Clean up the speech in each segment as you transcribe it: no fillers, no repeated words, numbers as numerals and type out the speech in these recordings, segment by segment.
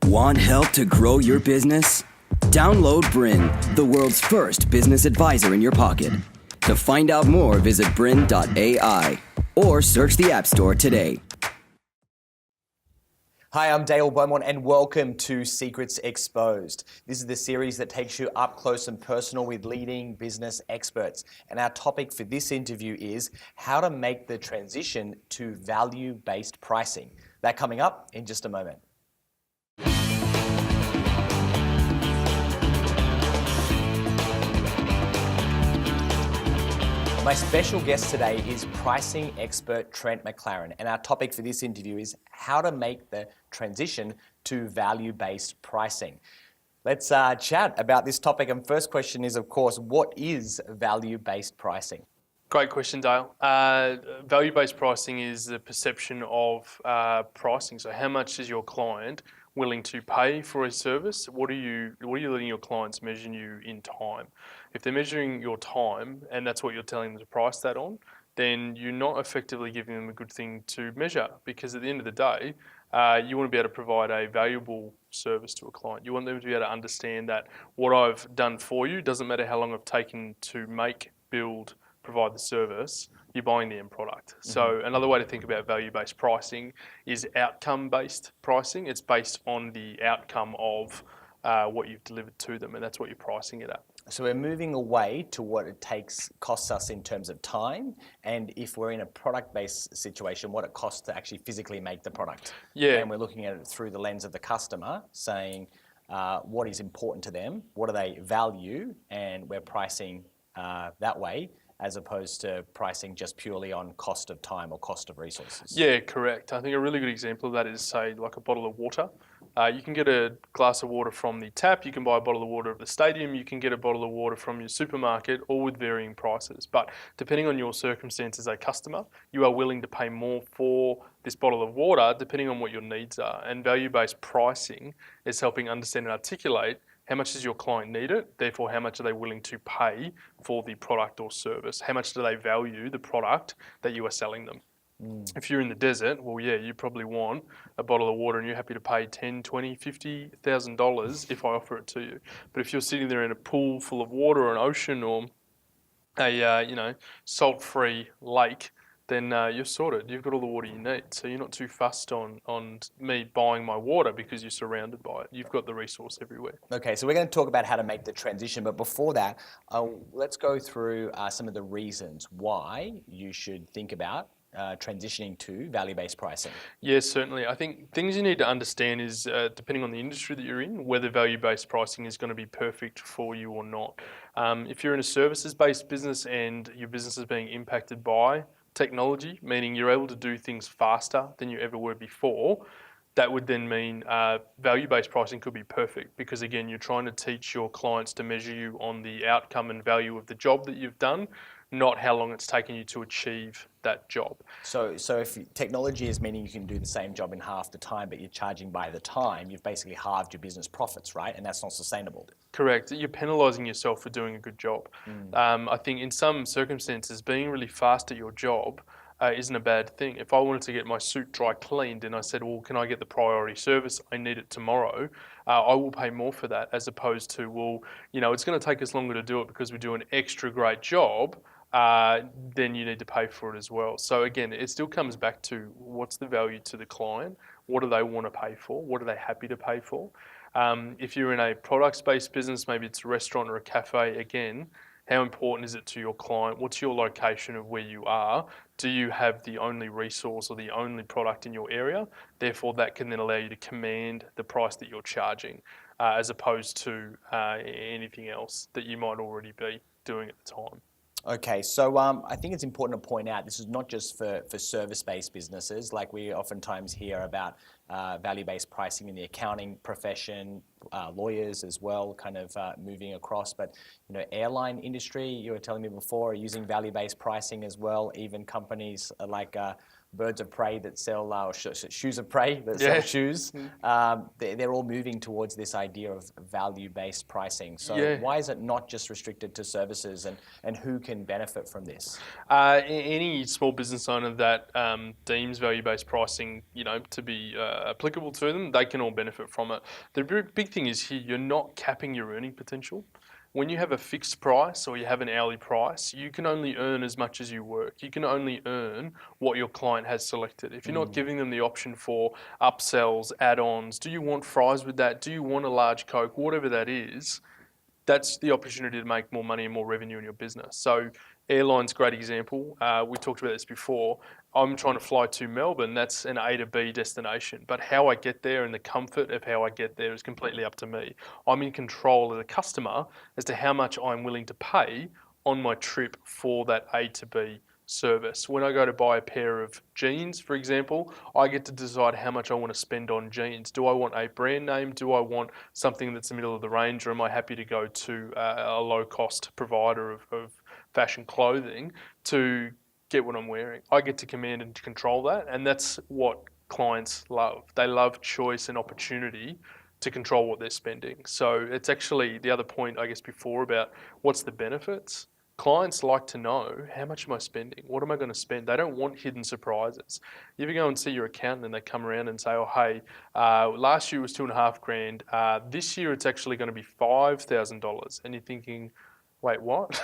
Want help to grow your business? Download BRiN, the world's first business advisor in your pocket. To find out more, visit BRiN.ai or search the App Store today. Hi, I'm Dale Beaumont and welcome to Secrets Exposed. This is the series that takes you up close and personal with leading business experts. And our topic for this interview is how to make the transition to value-based pricing. That coming up in just a moment. My special guest today is pricing expert Trent McLaren, and our topic for this interview is how to make the transition to value-based pricing. Let's chat about this topic, and first question is, of course, what is value-based pricing? Great question, Dale. Value-based pricing is the perception of pricing. So how much is your client willing to pay for a service? What are you letting your clients measure you in time? If they're measuring your time and that's what you're telling them to price that on, then you're not effectively giving them a good thing to measure, because at the end of the day, you want to be able to provide a valuable service to a client. You want them to be able to understand that what I've done for you doesn't matter how long I've taken to make, build, provide the service, you're buying the end product. So another way to think about value-based pricing is outcome-based pricing. It's based on the outcome of what you've delivered to them, and that's what you're pricing it at. So we're moving away to what it costs us in terms of time, and if we're in a product-based situation, what it costs to actually physically make the product. Yeah. And we're looking at it through the lens of the customer, saying what is important to them, what do they value, and we're pricing that way, as opposed to pricing just purely on cost of time or cost of resources. Yeah, correct. I think a really good example of that is, say, like a bottle of water. You can get a glass of water from the tap, you can buy a bottle of water at the stadium, you can get a bottle of water from your supermarket, all with varying prices. But depending on your circumstances as a customer, you are willing to pay more for this bottle of water depending on what your needs are. And value-based pricing is helping understand and articulate how much does your client need it, therefore how much are they willing to pay for the product or service? How much do they value the product that you are selling them? If you're in the desert, well, yeah, you probably want a bottle of water and you're happy to pay $10, $20, $50,000 if I offer it to you. But if you're sitting there in a pool full of water or an ocean or a salt-free lake, then you're sorted. You've got all the water you need. So you're not too fussed on me buying my water because you're surrounded by it. You've got the resource everywhere. Okay, so we're going to talk about how to make the transition, but before that, let's go through some of the reasons why you should think about transitioning to value-based pricing. Yes, certainly. I think things you need to understand is, depending on the industry that you're in, whether value-based pricing is going to be perfect for you or not. If you're in a services-based business and your business is being impacted by technology, meaning you're able to do things faster than you ever were before, that would then mean value-based pricing could be perfect, because again, you're trying to teach your clients to measure you on the outcome and value of the job that you've done, not how long it's taken you to achieve that job. So if technology is meaning you can do the same job in half the time, but you're charging by the time, you've basically halved your business profits, right? And that's not sustainable. Correct. You're penalising yourself for doing a good job. I think in some circumstances, being really fast at your job isn't a bad thing. If I wanted to get my suit dry cleaned and I said, well, can I get the priority service? I need it tomorrow. I will pay more for that, as opposed to, well, it's going to take us longer to do it because we do an extra great job. Then you need to pay for it as well. So again, it still comes back to what's the value to the client? What do they want to pay for? What are they happy to pay for? If you're in a products-based business, maybe it's a restaurant or a cafe, again, how important is it to your client? What's your location of where you are? Do you have the only resource or the only product in your area? Therefore, that can then allow you to command the price that you're charging, as opposed to anything else that you might already be doing at the time. Okay, so I think it's important to point out this is not just for service-based businesses. Like we oftentimes hear about value-based pricing in the accounting profession, lawyers as well, kind of moving across. But airline industry, you were telling me before, are using value-based pricing as well. Even companies like birds of prey that sell, or shoes of prey that Yeah. sell shoes, they're all moving towards this idea of value-based pricing. So Yeah. why is it not just restricted to services, and who can benefit from this? Any small business owner that deems value-based pricing, to be applicable to them, they can all benefit from it. The big thing is here, you're not capping your earning potential. When you have a fixed price or you have an hourly price, you can only earn as much as you work. You can only earn what your client has selected. If you're not giving them the option for upsells, add-ons, do you want fries with that? Do you want a large Coke? Whatever that is, that's the opportunity to make more money and more revenue in your business. So airline's a great example. We talked about this before. I'm trying to fly to Melbourne. That's an A to B destination. But how I get there and the comfort of how I get there is completely up to me. I'm in control as a customer as to how much I'm willing to pay on my trip for that A to B service. When I go to buy a pair of jeans, for example, I get to decide how much I want to spend on jeans. Do I want a brand name? Do I want something that's the middle of the range? Or am I happy to go to a low-cost provider of fashion clothing to get what I'm wearing? I get to command and control that, and that's what clients love. They love choice and opportunity to control what they're spending. So it's actually the other point, I guess, before about what's the benefits. Clients like to know, how much am I spending? What am I going to spend? They don't want hidden surprises. You ever go and see your accountant and they come around and say, oh, hey, last year was $2,500. This year it's actually going to be $5,000. And you're thinking, wait, what?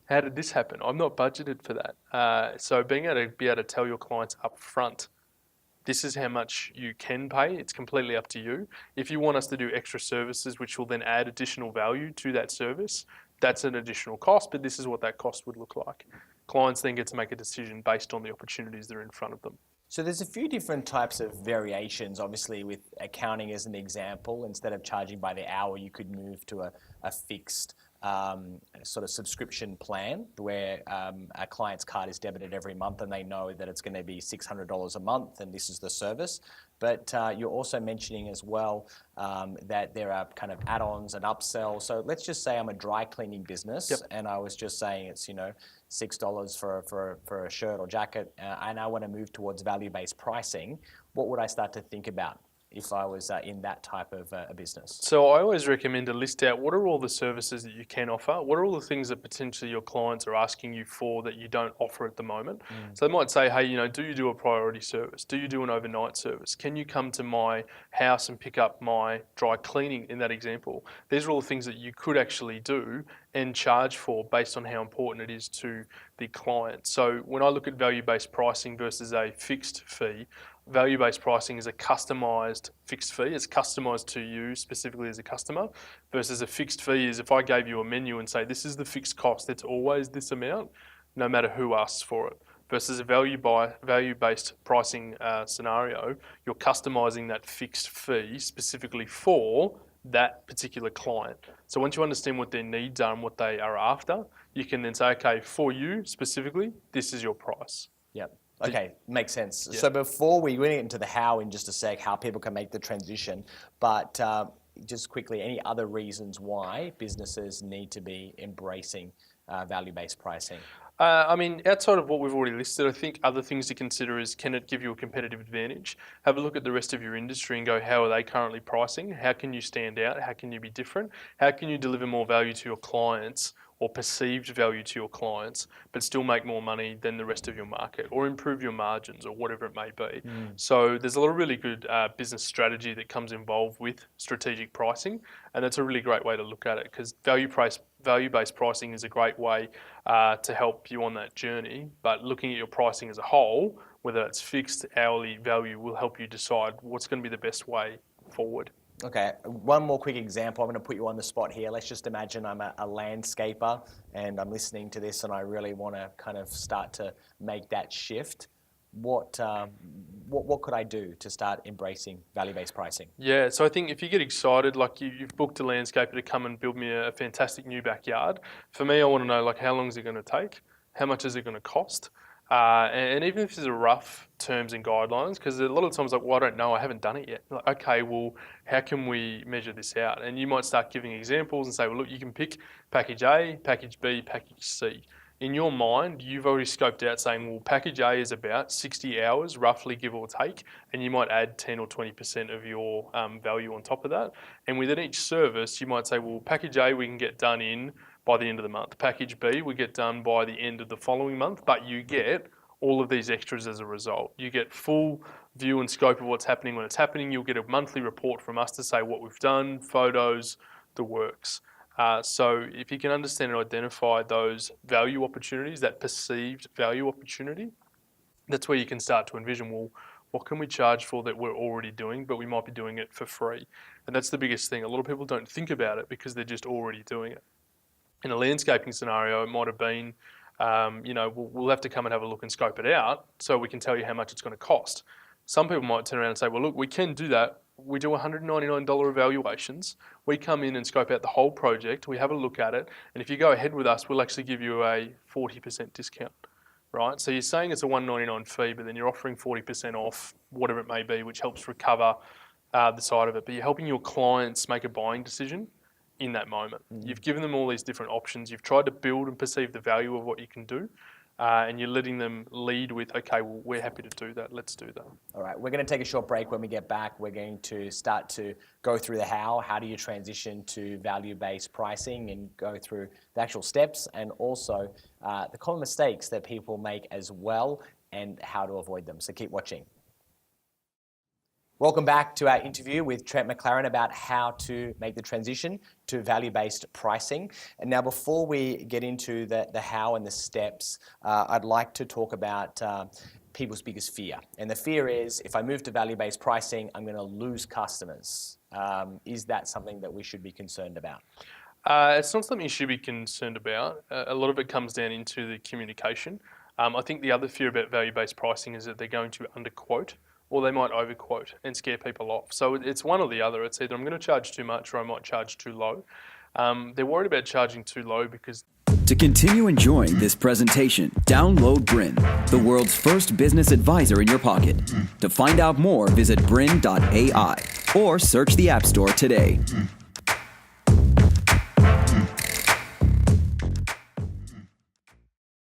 How did this happen? I'm not budgeted for that. So being able to tell your clients up front, this is how much you can pay. It's completely up to you. If you want us to do extra services, which will then add additional value to that service, that's an additional cost, but this is what that cost would look like. Clients then get to make a decision based on the opportunities that are in front of them. So there's a few different types of variations, obviously with accounting as an example. Instead of charging by the hour, you could move to a fixed sort of subscription plan where a client's card is debited every month and they know that it's going to be $600 a month and this is the service. But you're also mentioning as well that there are kind of add-ons and upsells. So let's just say I'm a dry cleaning business and I was just saying it's, $6 for a shirt or jacket and I want to move towards value-based pricing. What would I start to think about if I was in that type of a business? So I always recommend to list out what are all the services that you can offer, what are all the things that potentially your clients are asking you for that you don't offer at the moment. So they might say, hey, do you do a priority service? Do you do an overnight service? Can you come to my house and pick up my dry cleaning in that example? These are all the things that you could actually do and charge for based on how important it is to the client. So when I look at value-based pricing versus a fixed fee, value-based pricing is a customized fixed fee. It's customized to you specifically as a customer versus a fixed fee is if I gave you a menu and say, this is the fixed cost, it's always this amount, no matter who asks for it. Versus a value-based pricing scenario, you're customizing that fixed fee specifically for that particular client. So once you understand what their needs are and what they are after, you can then say, okay, for you specifically, this is your price. Yep. Okay, makes sense. Yeah. So before we get into the how in just a sec, how people can make the transition, but just quickly, any other reasons why businesses need to be embracing value-based pricing? Outside of what we've already listed, I think other things to consider is, can it give you a competitive advantage? Have a look at the rest of your industry and go, how are they currently pricing? How can you stand out? How can you be different? How can you deliver more value to your clients or perceived value to your clients, but still make more money than the rest of your market or improve your margins or whatever it may be? So there's a lot of really good business strategy that comes involved with strategic pricing, and that's a really great way to look at it because value-based pricing is a great way to help you on that journey, but looking at your pricing as a whole, whether it's fixed, hourly, value, will help you decide what's going to be the best way forward. Okay, one more quick example. I'm going to put you on the spot here. Let's just imagine I'm a landscaper and I'm listening to this and I really want to kind of start to make that shift. What could I do to start embracing value-based pricing? Yeah, so I think if you get excited, like you've booked a landscaper to come and build me a fantastic new backyard, for me, I want to know like how long is it going to take? How much is it going to cost? And even if there's a rough terms and guidelines, because a lot of times like, well, I don't know, I haven't done it yet. Like, okay, well, how can we measure this out? And you might start giving examples and say, well, look, you can pick package A, package B, package C. in your mind, you've already scoped out saying, well, package A is about 60 hours, roughly give or take, and you might add 10 or 20% of your value on top of that. And within each service, you might say, well, package A we can get done in by the end of the month. Package B we get done by the end of the following month, but you get all of these extras as a result. You get full view and scope of what's happening when it's happening. You'll get a monthly report from us to say what we've done, photos, the works. So if you can understand and identify those value opportunities, that perceived value opportunity, that's where you can start to envision, well, what can we charge for that we're already doing, but we might be doing it for free? And that's the biggest thing. A lot of people don't think about it because they're just already doing it. In a landscaping scenario, it might have been, we'll have to come and have a look and scope it out so we can tell you how much it's going to cost. Some people might turn around and say, well, look, we can do that. We do $199 evaluations. We come in and scope out the whole project. We have a look at it. And if you go ahead with us, we'll actually give you a 40% discount, right? So you're saying it's a $199 fee, but then you're offering 40% off, whatever it may be, which helps recover the side of it. But you're helping your clients make a buying decision in that moment. You've given them all these different options. You've tried to build and perceive the value of what you can do. And you're letting them lead with, okay, well, we're happy to do that. Let's do that. All right, we're going to take a short break. When we get back, we're going to start to go through the how. How do you transition to value-based pricing and go through the actual steps and also the common mistakes that people make as well and how to avoid them. So keep watching. Welcome back to our interview with Trent McLaren about how to make the transition to value-based pricing. And now before we get into the how and the steps, I'd like to talk about people's biggest fear. And the fear is, if I move to value-based pricing, I'm going to lose customers. Is that something that we should be concerned about? It's not something you should be concerned about. A lot of it comes down into the communication. I think the other fear about value-based pricing is that they're going to underquote, or they might overquote and scare people off. So it's one or the other. It's either I'm going to charge too much or I might charge too low. They're worried about charging too low because... To continue enjoying this presentation, download BRiN, the world's first business advisor in your pocket. To find out more, visit BRiN.ai or search the App Store today.